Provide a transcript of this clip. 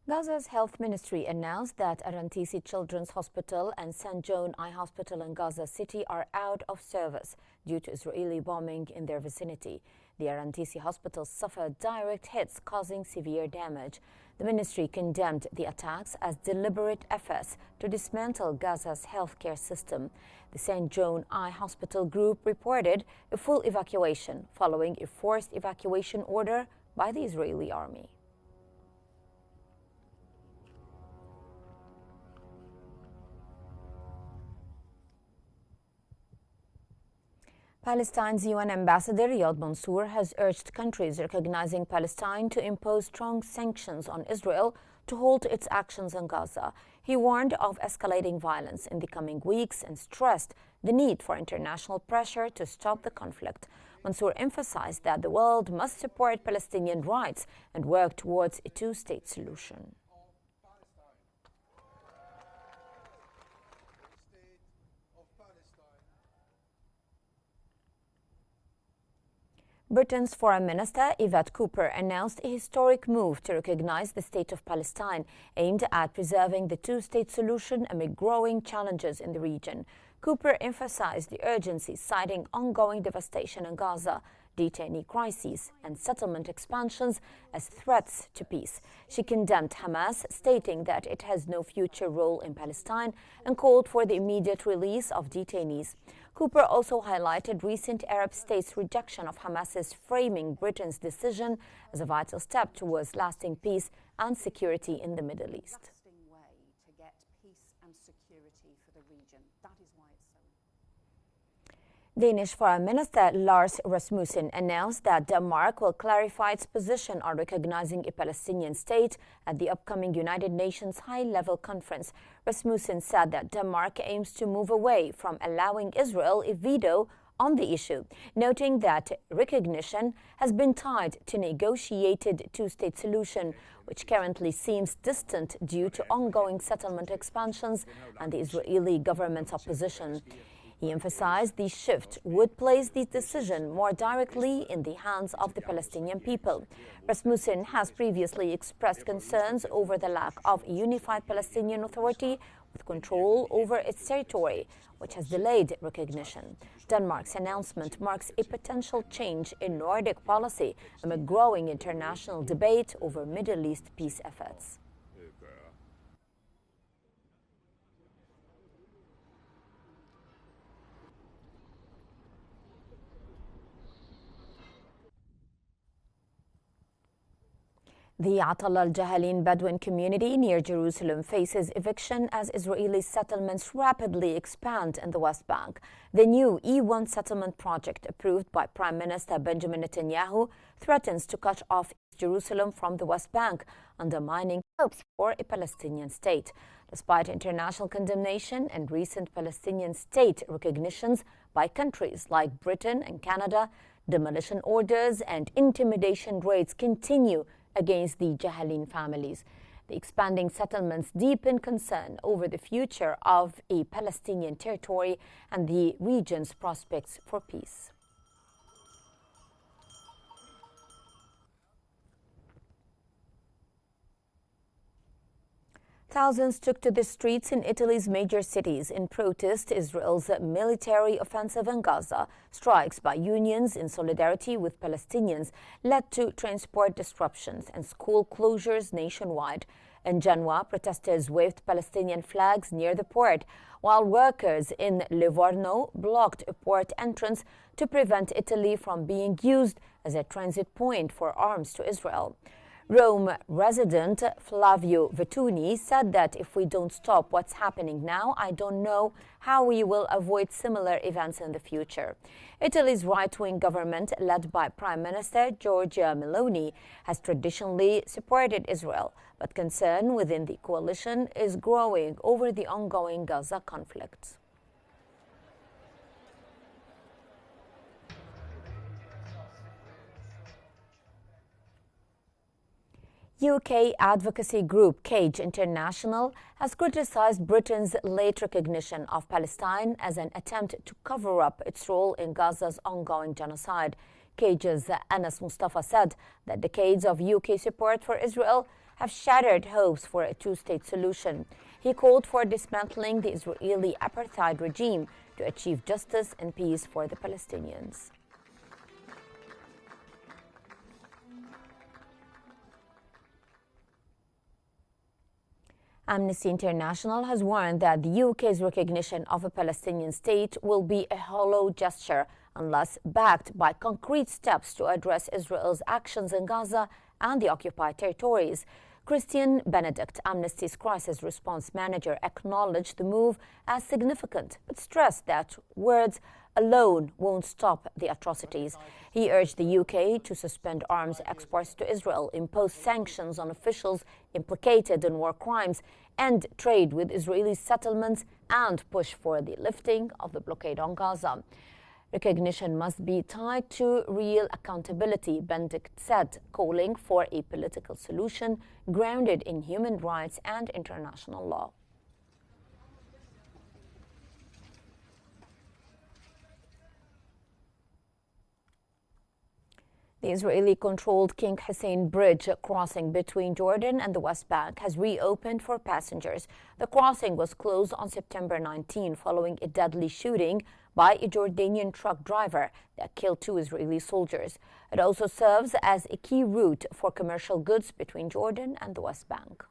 Gaza's health ministry announced that Arantisi Children's Hospital and St. John Eye Hospital in Gaza City are out of service due to Israeli bombing in their vicinity. The Arantisi hospital suffered direct hits, causing severe damage. The ministry condemned the attacks as deliberate efforts to dismantle Gaza's healthcare system. The St. John Eye Hospital group reported a full evacuation following a forced evacuation order by the Israeli army. Palestine's UN ambassador Riyad Mansour has urged countries recognizing Palestine to impose strong sanctions on Israel to halt its actions in Gaza. He warned of escalating violence in the coming weeks and stressed the need for international pressure to stop the conflict. Mansour emphasized that the world must support Palestinian rights and work towards a two-state solution. Britain's Foreign Minister Yvette Cooper announced a historic move to recognize the state of Palestine, aimed at preserving the two-state solution amid growing challenges in the region. Cooper emphasized the urgency, citing ongoing devastation in Gaza, detainee crises, and settlement expansions as threats to peace. She condemned Hamas, stating that it has no future role in Palestine, and called for the immediate release of detainees. Cooper also highlighted recent Arab states' rejection of Hamas's, framing Britain's decision as a vital step towards lasting peace and security in the Middle East. Way to get peace and security for the region. That is why it's so. Danish Foreign Minister Lars Rasmussen announced that Denmark will clarify its position on recognizing a Palestinian state at the upcoming United Nations high-level conference. Rasmussen said that Denmark aims to move away from allowing Israel a veto on the issue, noting that recognition has been tied to negotiated two-state solution, which currently seems distant due to ongoing settlement expansions and the Israeli government's opposition. He emphasized the shift would place the decision more directly in the hands of the Palestinian people. Rasmussen has previously expressed concerns over the lack of a unified Palestinian Authority with control over its territory, which has delayed recognition. Denmark's announcement marks a potential change in Nordic policy amid growing international debate over Middle East peace efforts. The Atal al-Jahalin Bedouin community near Jerusalem faces eviction as Israeli settlements rapidly expand in the West Bank. The new E1 settlement project, approved by Prime Minister Benjamin Netanyahu, threatens to cut off Jerusalem from the West Bank, undermining hopes for a Palestinian state. Despite international condemnation and recent Palestinian state recognitions by countries like Britain and Canada, demolition orders and intimidation raids continue against the Jahalin families. The expanding settlements deepen concern over the future of a Palestinian territory and the region's prospects for peace. Thousands took to the streets in Italy's major cities in protest Israel's military offensive in Gaza. Strikes by unions in solidarity with Palestinians led to transport disruptions and school closures nationwide. In Genoa, protesters waved Palestinian flags near the port, while workers in Livorno blocked a port entrance to prevent Italy from being used as a transit point for arms to Israel. Rome resident Flavio Vettuni said that if we don't stop what's happening now, I don't know how we will avoid similar events in the future. Italy's right-wing government, led by Prime Minister Giorgia Meloni, has traditionally supported Israel, but concern within the coalition is growing over the ongoing Gaza conflict. UK advocacy group Cage International has criticized Britain's late recognition of Palestine as an attempt to cover up its role in Gaza's ongoing genocide. Cage's Anas Mustafa said that decades of UK support for Israel have shattered hopes for a two-state solution. He called for dismantling the Israeli apartheid regime to achieve justice and peace for the Palestinians. Amnesty International has warned that the UK's recognition of a Palestinian state will be a hollow gesture unless backed by concrete steps to address Israel's actions in Gaza and the occupied territories. Christian Benedict, Amnesty's crisis response manager, acknowledged the move as significant, but stressed that words alone won't stop the atrocities. He urged the UK to suspend arms exports to Israel, impose sanctions on officials implicated in war crimes, end trade with Israeli settlements, and push for the lifting of the blockade on Gaza. Recognition must be tied to real accountability, Benedict said, calling for a political solution grounded in human rights and international law. The Israeli-controlled King Hussein Bridge crossing between Jordan and the West Bank has reopened for passengers. The crossing was closed on September 19 following a deadly shooting by a Jordanian truck driver that killed 2 Israeli soldiers. It also serves as a key route for commercial goods between Jordan and the West Bank.